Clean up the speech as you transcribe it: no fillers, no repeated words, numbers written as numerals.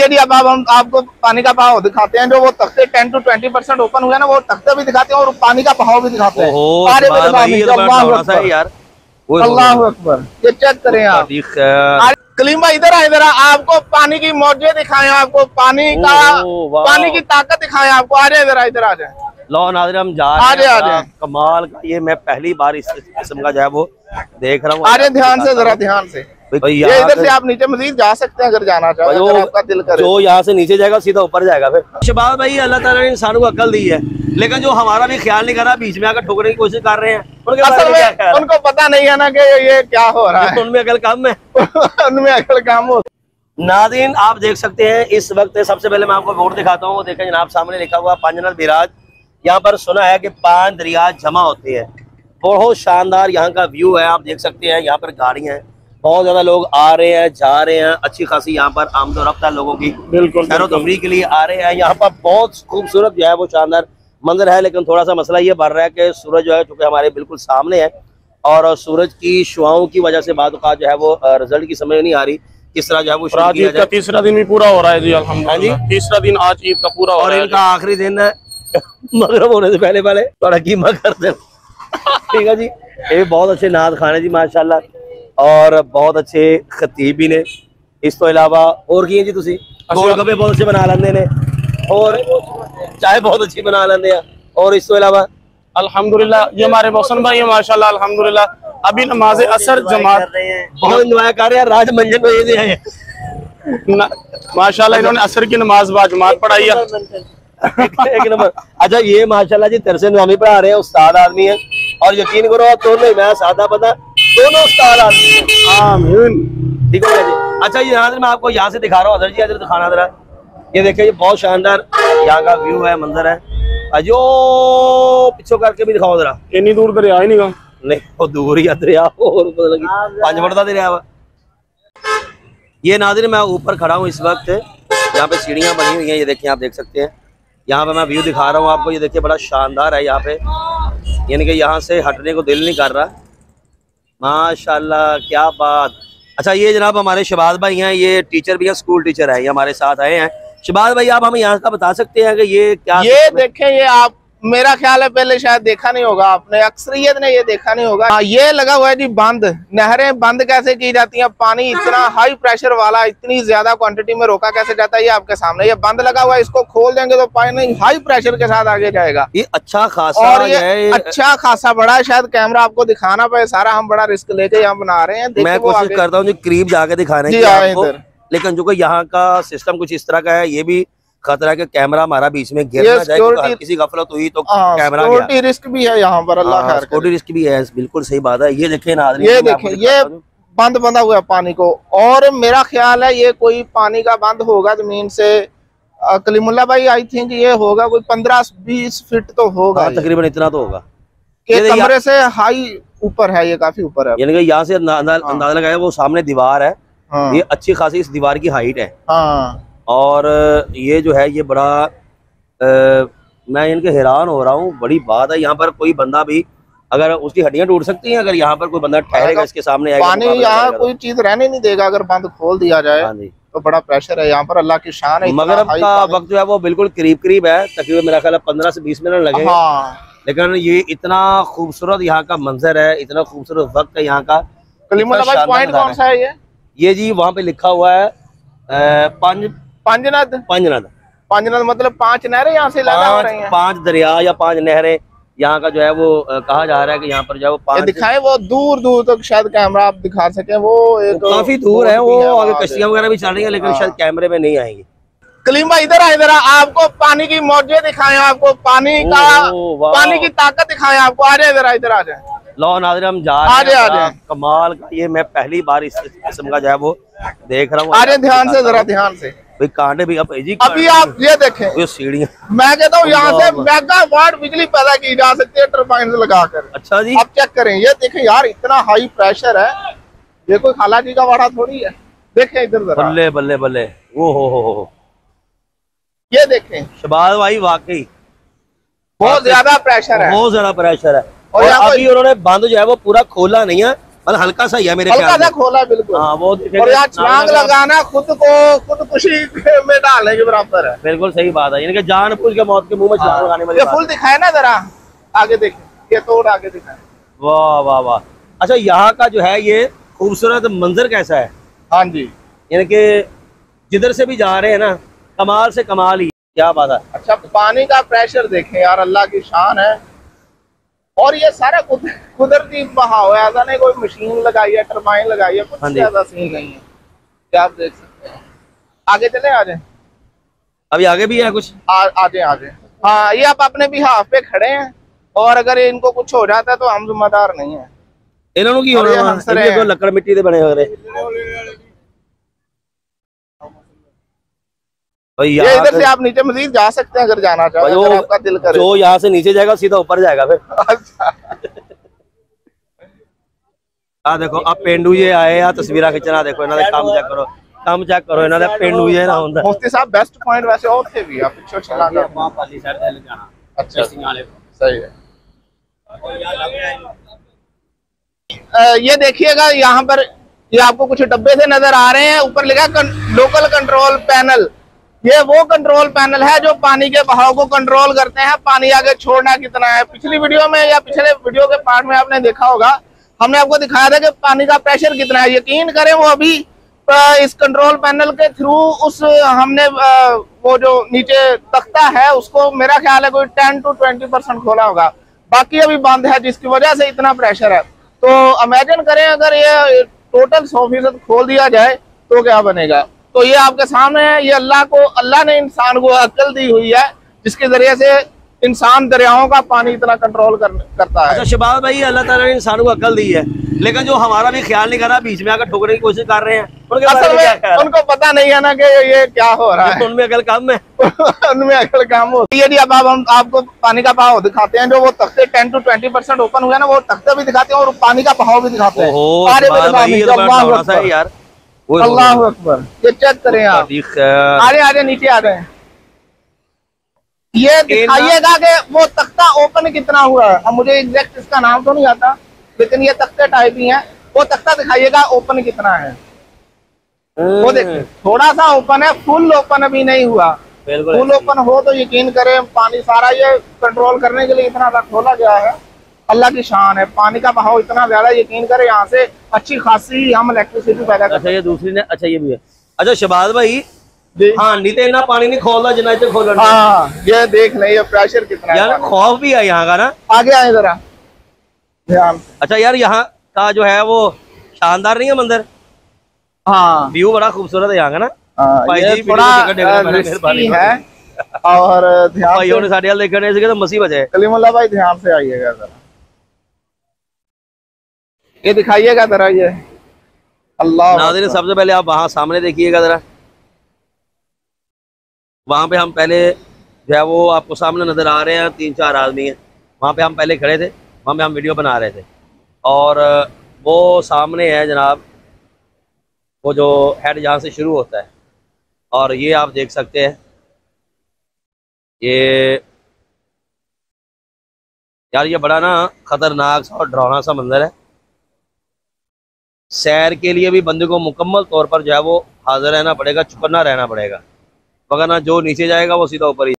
ये जी अब हम आपको पानी का बहाव दिखाते हैं। जो वो तख्ते 10 to 20% ओपन हुए ना, वो तख्ते भी दिखाते हैं और पानी का बहाव भी दिखाते हैं। अल्लाह अकबर, ये चेक करें आप। कलीम भाई इधर इधर आपको पानी की मौजे दिखाएं, आपको पानी की ताकत दिखाएं आपको। आ जाए इधर, इधर आ जाए। लो नाज़रीन हम जा रहे हैं। कमाल का, ये मैं पहली बार इस किस्म का जो है वो देख रहा हूँ। आ जाए ध्यान से, जरा ध्यान से। ये इधर से आप नीचे मजीद जा सकते हैं अगर जाना चाहो, अगर आपका दिल करे। जो यहाँ से नीचे जाएगा सीधा ऊपर जाएगा। फिर शहबाज भाई, अल्लाह ताला ने इंसानों को अकल दी है, लेकिन जो हमारा भी ख्याल नहीं कर रहा, बीच में आकर ठोकने की कोशिश कर रहे हैं, उनको पता नहीं है ना कि ये क्या हो रहा है। उनमें अकल कम है। उनमें अकल कम हो। नाज़रीन आप देख सकते हैं इस वक्त, सबसे पहले मैं आपको बोर्ड दिखाता हूँ। देखें जनाब, सामने लिखा हुआ पांजनद बिराज। यहाँ पर सुना है कि 5 दरिया जमा होते हैं। बहुत शानदार यहाँ का व्यू है, आप देख सकते हैं। यहाँ पर गाड़ियाँ हैं, बहुत ज्यादा लोग आ रहे हैं, जा रहे हैं। अच्छी खासी यहाँ पर आमदोरफ्त है लोगों की, बिल्कुल सैर तफरीह के लिए आ रहे हैं। यहाँ पर बहुत खूबसूरत जो है वो शानदार मंजर है, लेकिन थोड़ा सा मसला ये बढ़ रहा है कि सूरज जो है चूंकि हमारे बिल्कुल सामने है और सूरज की शुआओं की वजह से बाद जो है वो रिजल्ट की समझ नहीं आ रही किस तरह जो है वो। ईद का तीसरा दिन भी पूरा हो रहा है जी, अल्हम्दुलिल्लाह। तीसरा दिन आज ईद का पूरा हो रहा है, और इनका आखिरी दिन है मगरिब होने से पहले पहले थोड़ा कीमा कर दे। ठीक है जी, ये बहुत अच्छे नाद खाने जी माशाल्लाह, और बहुत अच्छे खतीब भी ने। इस तो इलावा और की जी तुसी गोलगप्पे बहुत अच्छे बना लेंदे ने, और चाय बहुत अच्छी बना लेंदे हैं। और इस तो इलावा अल्हम्दुलिल्लाह ये हमारे मोहसन भाई है माशाल्लाह, अल्हम्दुलिल्लाह अभी नमाज असर जमात बहुत एंजॉय कर रहे हैं। राज मंजन में ये हैं माशाल्लाह, इन्होंने असर की नमाज बाजमात पढ़ाई है। एक नंबर। अच्छा ये माशाल्लाह जी तरसे निजामी पढ़ा रहे हैं, उस्ताद आदमी है, और यकीन करो आप दोनों, मैं सादा बंदा, दोनों उस्ताद आदमी है। आमीन। ठीक है जी। अच्छा ये मैं आपको यहाँ से दिखा रहा हूँ, अदर जी इधर दिखाना जरा। ये देखिए ये बहुत शानदार यहाँ का व्यू है, मंजर है। अजो पीछे करके भी दिखाओ जरा। इतनी दूर दरिया ही नहीं, नहीं वो दूर ही दरिया, और 5 फुट का दरिया। ये नाज़रीन मैं ऊपर खड़ा हूँ इस वक्त, यहाँ पे सीढ़ियाँ बनी हुई हैं, ये देखिए आप देख सकते हैं। यहाँ पे मैं व्यू दिखा रहा हूँ आपको, ये देखिए बड़ा शानदार है यहाँ पे, यानी कि यहाँ से हटने को दिल नहीं कर रहा। माशाल्लाह क्या बात। अच्छा ये जनाब हमारे शहबाज भाई हैं, ये टीचर भी हैं, स्कूल टीचर हैं, ये हमारे साथ आए हैं। शहबाज भाई आप हमें यहाँ का बता सकते हैं कि ये क्या? ये देखें, ये आप मेरा ख्याल है पहले शायद देखा नहीं होगा आपने, अक्सरियत ने ये देखा नहीं होगा। ये लगा हुआ है जी बंद। नहरें बंद कैसे की जाती हैं, पानी इतना हाई प्रेशर वाला इतनी ज्यादा क्वांटिटी में रोका कैसे जाता है, ये आपके सामने। ये बंद लगा हुआ है, इसको खोल देंगे तो पानी हाई प्रेशर के साथ आगे जाएगा। ये अच्छा खासा, और ये अच्छा खासा बड़ा है, शायद कैमरा आपको दिखाना पाए सारा, हम बड़ा रिस्क लेके यहाँ बना रहे हैं। मैं कोशिश करता हूँ करीब जाके दिखाने की, लेकिन जो यहाँ का सिस्टम कुछ इस तरह का है, ये भी खतरा के कैमरा हमारा बीच में गिर ना जाए, तो किसी गफलत हुई तो कैमरा सिक्योरिटी रिस्क भी है यहाँ पर, अल्लाह खैर करे। सिक्योरिटी रिस्क भी है, बिल्कुल सही बात है। ये देखें नाज़रीन, ये देखें ये बंद बंधा हुआ है पानी को, और मेरा ख्याल है ये कोई पानी का बंद होगा जमीन से। कलीमुल्लाह भाई आई थिंक ये होगा कोई 15-20 फीट तो होगा, तकरीबन इतना तो होगा। ये कमरे से हाई ऊपर है, ये काफी ऊपर है, यानी कि यहाँ से अंदाजा लगाया वो सामने दीवार है, ये अच्छी खासी इस दीवार की हाइट है। और ये जो है ये बड़ा मैं इनके हैरान हो रहा हूँ, बड़ी बात है। यहाँ पर कोई बंदा भी अगर उसकी हड्डियां टूट सकती हैं, अगर यहाँ पर कोई बंदा ठहरेगा इसके सामने, पानी यहाँ कोई चीज रहने नहीं देगा अगर बंद खोल दिया जाए। तो बड़ा प्रेशर है यहाँ पर, अल्लाह की शान है। मगरिब का वक्त जो है वो बिल्कुल करीब है, तकरीबन मेरा ख्याल 15 से 20 मिनट लगे। लेकिन ये इतना खूबसूरत यहाँ का मंजर है, इतना खूबसूरत वक्त है यहाँ का। कलीमुल्लाह भाई पॉइंट कौन सा है ये जी वहाँ पे लिखा हुआ है पांजनद मतलब 5 नहरें यहाँ से लाना हो रही हैं। 5 दरिया या 5 नहरें यहाँ का जो है वो कहा जा रहा है कि यहाँ पर जो है वो 5 दिखाए, वो दूर दूर तक शायद कैमरा आप दिखा सके, वो काफी दूर है, वो आगे कश्तियां वगैरह भी चल रही है, लेकिन शायद कैमरे में नहीं आएंगी। कलीम भाई इधर आपको पानी की मौजे दिखाएं, आपको पानी की ताकत दिखाएं आपको। आ जाए इधर, इधर आ जाए। लो नाज़रीन हम जा रहे हैं। कमाल का, ये मैं पहली बार इस किस्म का जो है वो देख रहा हूँ। आ जाए ध्यान से, जरा ध्यान से। भाई कांटे भी अभी आप ये देखें, ये सीढ़ियाँ, मैं कहता हूँ यहाँ से मेगावाट बिजली पैदा की जा सकती है टरबाइन लगाकर। अच्छा जी, आप चेक करें, ये देखें यार इतना हाई प्रेशर है, ये कोई खाला जी का वाड़ा थोड़ी है। देखें इधर जरा, बल्ले बल्ले बल्ले, वो हो ये देखें शहबाज भाई, वाकई बहुत ज्यादा प्रेशर है, बहुत ज्यादा प्रेशर है। और अभी उन्होंने बंद जो है वो पूरा खोला नहीं है, मतलब हल्का सा ही है मेरे हल्का ख्याल सा में। खोला बिल्कुल। हाँ वो और यहाँ छलांग लगाना खुदकुशी में डालने के बराबर है। बिल्कुल सही बात है, यानी कि जानबूझ के मौत के मुंह में छलांग लगाने वाली ये बात फुल है। दिखाए ना जरा, आगे देखें, ये तोड़ आगे दिखाए। वाह वाह वाह। अच्छा यहाँ का जो है ये खूबसूरत मंजर कैसा है? हाँ जी, यानी कि जिधर से भी जा रहे हैं ना, कमाल से कमाल ही, क्या बात है। अच्छा पानी का प्रेशर देखें यार, अल्लाह की शान है। और ये सारा कुदरती बहाव है, ऐसा नहीं कोई मशीन लगाई है, टरबाइन लगाई है, कुछ हाँ जी। ज्यादा सीन नहीं है। क्या आप देख सकते हैं। आगे चले, आ जाए, अभी आगे भी है कुछ? आगे आगे। हाँ ये आप अपने भी हाफ पे खड़े हैं, और अगर इनको कुछ हो जाता है तो हम जिम्मेदार नहीं है। इन्होंने की और ये होना हंस रहे तो हैं। लकड़ मिट्टी के बने हो रहे भाई। ये यहाँ इधर से आप नीचे मजीद जा सकते हैं अगर जाना चाहें, अगर आपका दिल करे। जो यहाँ से नीचे जाएगा सीधा ऊपर जाएगा फिर। अच्छा देखो अब पेंडू ये आए या तस्वीर खिंचना, देखो इन्होंने काम चेक करो, काम चेक करो, इन्होंने पेंडू ये ना होता। मुफ्ती साहब बेस्ट पॉइंट वैसे और थे भी, आप पीछे चला गए। अच्छा सही है। ये देखिएगा यहाँ पर, ये आपको कुछ डब्बे से नजर आ रहे हैं, ऊपर लिखा लोकल कंट्रोल पैनल। ये वो कंट्रोल पैनल है जो पानी के बहाव को कंट्रोल करते हैं, पानी आगे छोड़ना कितना है। पिछली वीडियो में या पिछले वीडियो के पार्ट में आपने देखा होगा, हमने आपको दिखाया था कि पानी का प्रेशर कितना है। यकीन करें वो अभी इस कंट्रोल पैनल के थ्रू उस हमने वो जो नीचे तख्ता है उसको मेरा ख्याल है कोई 10 to 20% खोला होगा, बाकी अभी बंद है, जिसकी वजह से इतना प्रेशर है। तो इमेजिन करें अगर ये टोटल 100% खोल दिया जाए तो क्या बनेगा। तो ये आपके सामने है, ये अल्लाह ने इंसान को अक्ल दी हुई है, जिसके जरिए से इंसान दरियाओं का पानी इतना कंट्रोल करता है। अच्छा शबाज भाई, अल्लाह ताला ने इंसान को अकल दी है, लेकिन जो हमारा भी ख्याल नहीं कर रहा, बीच में आकर ठोकने की कोशिश कर रहे हैं, उनके बारे असल में क्या में ख्याल है? उनको पता नहीं है ना कि ये क्या हो रहा है। उनमें अकल कम है। उनमें अकल काम होती है। अब हम आपको पानी का बहाव दिखाते हैं, जो वो तख्ते 10 to 20% ओपन हुए ना, वो तख्ते भी दिखाते हैं और पानी का बहाव भी दिखाते हैं। ओहो, अरे शबाज भाई, ये तो बड़ा अल्लाह डरावना सा है यार। ओए होए। अल्लाह अकबर, ये चेक करें आप, खैर। आगे आगे नीचे आ रहे हैं। ये दिखाइएगा कि वो तख्ता ओपन कितना हुआ है। अब मुझे एग्जैक्ट इसका नाम तो नहीं आता, लेकिन ये तख्ते टाइप ही है। वो तख्ता दिखाइएगा ओपन कितना है, वो देखिए थोड़ा सा ओपन है, फुल ओपन अभी नहीं हुआ। बिल्कुल फुल ओपन हो तो यकीन करें पानी सारा ये कंट्रोल करने के लिए इतना खोला गया है। अल्लाह की शान है, पानी का बहाव इतना ज्यादा, यकीन करें यहाँ से अच्छी खासी हम इलेक्ट्रिसिटी पैदा कर। अच्छा ये दूसरी ने, अच्छा ये भी है। अच्छा शबाज भाई, जी हाँ नीते इतना पानी नहीं खोलना जितना इतने खोलना। हाँ ये देख लें, ये प्रेशर कितना यार है। खौफ भी है यहाँ का ना। आगे आए जरा ध्यान से। अच्छा यार यहाँ का जो है वो शानदार नहीं है मंदिर, हाँ व्यू बड़ा खूबसूरत है यहाँ का ना। भाई ये जी, थोड़ा वीडियो देखना मैंने रिस्की है, और ध्यान भाइयों ने से साढ़े देखने से तो मसीह बचे। कलीमुल्लाह भाई ध्यान से आइएगा जरा, ये दिखाइएगा जरा ये। अल्लाह नाज़रीन सबसे पहले आप वहाँ सामने देखिएगा जरा, वहाँ पे हम पहले जो है वो आपको सामने नजर आ रहे हैं 3-4 आदमी हैं, वहाँ पे हम पहले खड़े थे, वहाँ पे हम वीडियो बना रहे थे। और वो सामने है जनाब वो जो हेड जहाँ से शुरू होता है, और ये आप देख सकते हैं ये यार ये बड़ा ना खतरनाक सा और डरावना सा मंजर है। सैर के लिए भी बंदे को मुकम्मल तौर पर जो है वो हाजिर रहना पड़ेगा, चुकन्ना रहना पड़ेगा, वरना जो नीचे जाएगा वो सीधा ऊपर ही